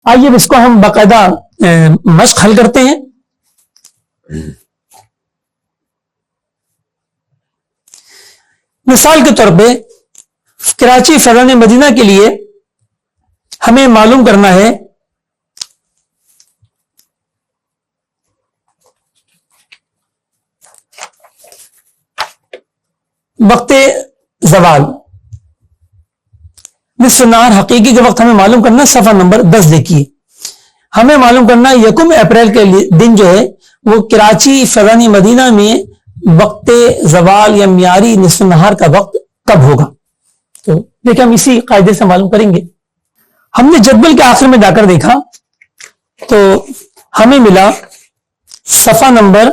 آئیے اب اس کو ہم باقاعدہ مشق حل کرتے ہیں. مثال کے طور پہ کراچی فیضان مدینہ کے لیے ہمیں معلوم کرنا ہے وقت زوال. نصف نہار حقیقی کے وقت ہمیں معلوم کرنا. صفحہ نمبر 10 دیکھیے. ہمیں معلوم کرنا 1 اپریل کے دن جو ہے وہ کراچی فیضان مدینہ میں وقت زوال یا معیاری نصف نہار کا وقت کب ہوگا. تو دیکھیں ہم اسی قاعدے سے معلوم کریں گے. ہم نے جدول کے آخر میں جا کر دیکھا تو ہمیں ملا صفحہ نمبر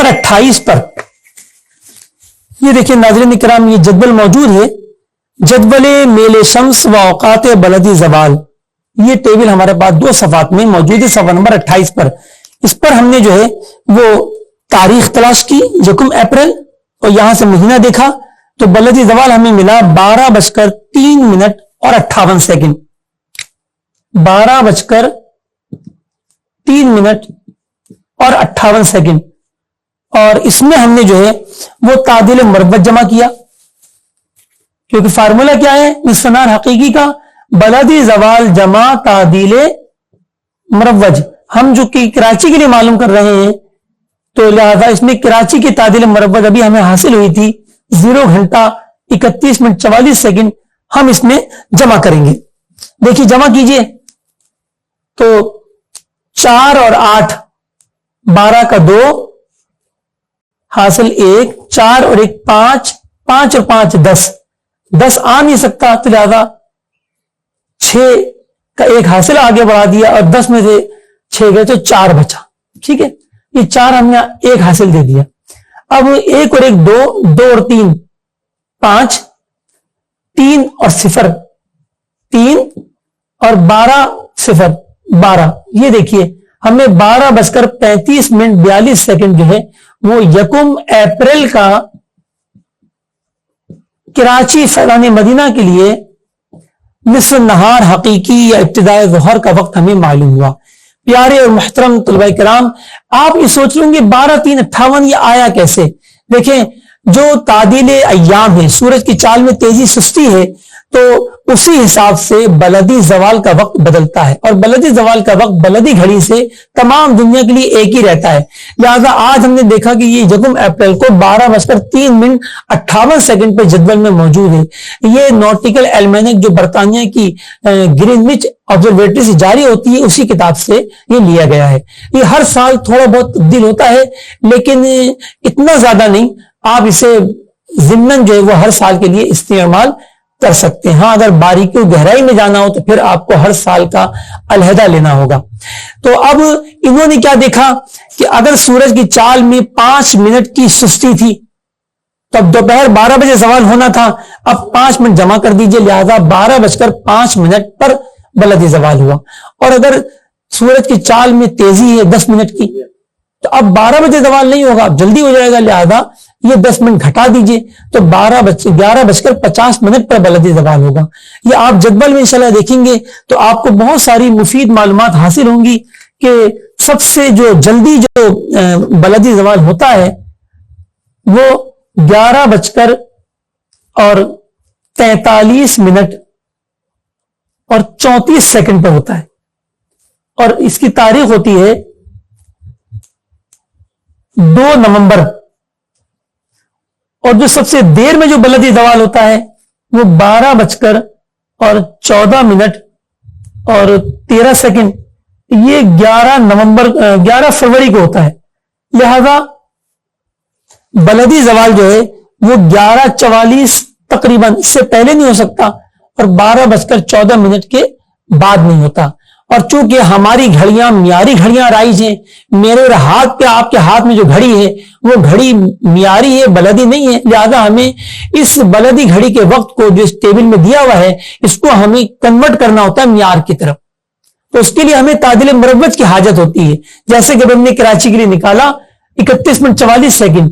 28 پر. یہ دیکھیں ناظرین کرام یہ جدول موجود ہے. جدول میل شمس و اوقات بلدی زوال. یہ ٹیبل ہمارے پاس 2 صفحات میں موجود ہے. صفحہ نمبر 28 پر اس پر ہم نے جو ہے وہ تاریخ تلاش کی 1 اپریل اور یہاں سے مہینہ دیکھا تو بلدی زوال ہمیں ملا 12:03 اور 58 سیکنڈ. 12:03 اور 58 سیکنڈ. اور اس میں ہم نے جو ہے وہ تعدیل مربت جمع کیا کیونکہ فارمولا کیا ہے نصف نہار حقیقی کا بلدی زوال جمع تعدیل مروج. ہم جو کہ کراچی کے لیے معلوم کر رہے ہیں تو لہذا اس میں کراچی کی تعدیل مروج ابھی ہمیں حاصل ہوئی تھی 0 گھنٹہ 31 منٹ 44 سیکنڈ. ہم اس میں جمع کریں گے. دیکھیے جمع کیجئے تو 4 اور 8 12 کا 2 حاصل 1 4 اور 1 5 5 اور 5 10 10 آ نہیں سکتا تو لہذا 6 کا 1 حاصل آگے بڑھا دیا اور 10 میں سے 6 گئے تو 4 بچا. ٹھیک ہے یہ 4 ہم نے 1 حاصل دے دیا. اب 1 اور 1 2 2 اور 3 5 3 اور 0 3 اور 12 0 12. یہ دیکھیے ہمیں 12:35 منٹ 42 سیکنڈ جو ہے وہ 1 اپریل کا کراچی فیضان مدینہ کے لیے نصف نہار حقیقی یا ابتدائی ظہر کا وقت ہمیں معلوم ہوا. پیارے اور محترم طلباء کرام آپ یہ سوچ لیں گے 12:03:58 یہ آیا کیسے. دیکھیں جو تعدیل ایام ہے سورج کی چال میں تیزی سستی ہے تو اسی حساب سے بلدی زوال کا وقت بدلتا ہے اور بلدی زوال کا وقت بلدی گھڑی سے تمام دنیا کے لیے ایک ہی رہتا ہے. لہذا آج ہم نے دیکھا کہ یہ 1 اپریل کو 12:03:58 پہ جدول میں موجود ہے. یہ نوٹیکل ایلمینک جو برطانیہ کی گرینوچ آبزرویٹری سے جاری ہوتی ہے اسی کتاب سے یہ لیا گیا ہے. یہ ہر سال تھوڑا بہت تبدیل ہوتا ہے لیکن اتنا زیادہ نہیں. آپ اسے ضمن جو ہے وہ ہر سال کے لیے استعمال کر سکتے ہیں. ہاں اگر باریکی و گہرائی میں جانا ہو تو پھر آپ کو ہر سال کا علیحدہ لینا ہوگا. تو اب انہوں نے کیا دیکھا کہ اگر سورج کی چال میں 5 منٹ کی سستی تھی تو اب دوپہر 12 بجے زوال ہونا تھا. اب 5 منٹ جمع کر دیجئے لہذا 12:05 پر بلدی زوال ہوا. اور اگر سورج کی چال میں تیزی ہے 10 منٹ کی تو اب 12 بجے زوال نہیں ہوگا اب جلدی ہو جائے گا لہذا یہ 10 منٹ گھٹا دیجئے تو 11:50 پر بلدی زوال ہوگا. یہ آپ جدول میں انشاءاللہ دیکھیں گے تو آپ کو بہت ساری مفید معلومات حاصل ہوں گی کہ سب سے جو جلدی جو بلدی زوال ہوتا ہے وہ 11:43 اور 34 سیکنڈ پر ہوتا ہے اور اس کی تاریخ ہوتی ہے 2 نومبر. اور جو سب سے دیر میں جو بلدی زوال ہوتا ہے وہ 12:14 اور 13 سیکنڈ. یہ 11 فروری کو ہوتا ہے. لہذا بلدی زوال جو ہے وہ 11:44 تقریباً اس سے پہلے نہیں ہو سکتا اور 12:14 کے بعد نہیں ہوتا. اور چونکہ ہماری گھڑیاں معیاری گھڑیاں رائج ہیں میرے ہاتھ پہ آپ کے ہاتھ میں جو گھڑی ہے وہ گھڑی معیاری ہے بلدی نہیں ہے لہذا ہمیں اس بلدی گھڑی کے وقت کو جو اس ٹیبل میں دیا ہوا ہے اس کو ہمیں کنورٹ کرنا ہوتا ہے معیار کی طرف. تو اس کے لیے ہمیں تعدیل مروج کی حاجت ہوتی ہے. جیسے کہ ہم نے کراچی کے لیے نکالا 31 منٹ 44 سیکنڈ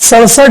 67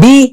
DMS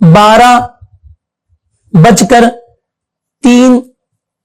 12:03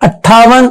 58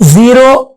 0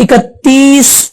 31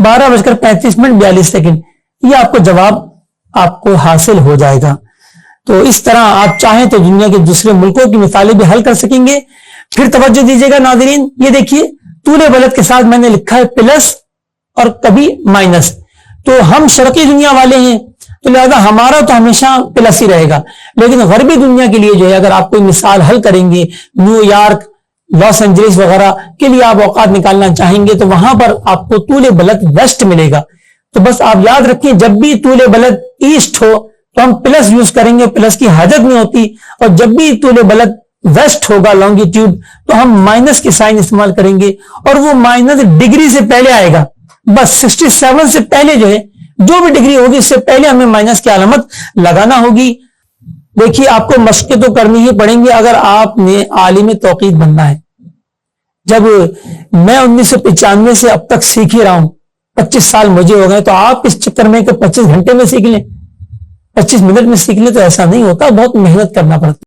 12:35:42, یہ آپ کو جواب آپ کو حاصل ہو جائے گا. تو اس طرح آپ چاہیں تو دنیا کے دوسرے ملکوں کی مثالیں بھی حل کر سکیں گے. پھر توجہ دیجیے گا ناظرین، یہ دیکھیے طول بلد کے ساتھ میں نے لکھا ہے پلس اور کبھی مائنس. تو ہم شرقی دنیا والے ہیں تو لہذا ہمارا تو ہمیشہ پلس ہی رہے گا، لیکن غربی دنیا کے لیے جو ہے اگر آپ کوئی مثال حل کریں گے، نیو یارک، لاس اینجلس وغیرہ کے لیے آپ اوقات نکالنا چاہیں گے تو وہاں پر آپ کو طول بلد ویسٹ ملے گا. تو بس آپ یاد رکھیں جب بھی طول بلد ایسٹ ہو تو ہم پلس یوز کریں گے، پلس کی حاجت نہیں ہوتی. اور جب بھی طول بلد ویسٹ ہوگا لانگیٹیوڈ تو ہم مائنس کے سائن استعمال کریں گے، اور وہ مائنس ڈگری سے پہلے آئے گا. بس 67 سے پہلے جو ہے جو بھی ڈگری ہوگی اس سے پہلے ہمیں مائنس کی علامت لگانا ہوگی. دیکھیے آپ کو مشقیں تو کرنی ہی پڑیں گی اگر آپ نے عالم توقیت بننا ہے. جب میں 1995 سے اب تک سیکھ ہی رہا ہوں، 25 سال مجھے ہو گئے، تو آپ اس چکر میں کہ 25 گھنٹے میں سیکھ لیں، 25 منٹ میں سیکھ لیں، تو ایسا نہیں ہوتا، بہت محنت کرنا پڑتا.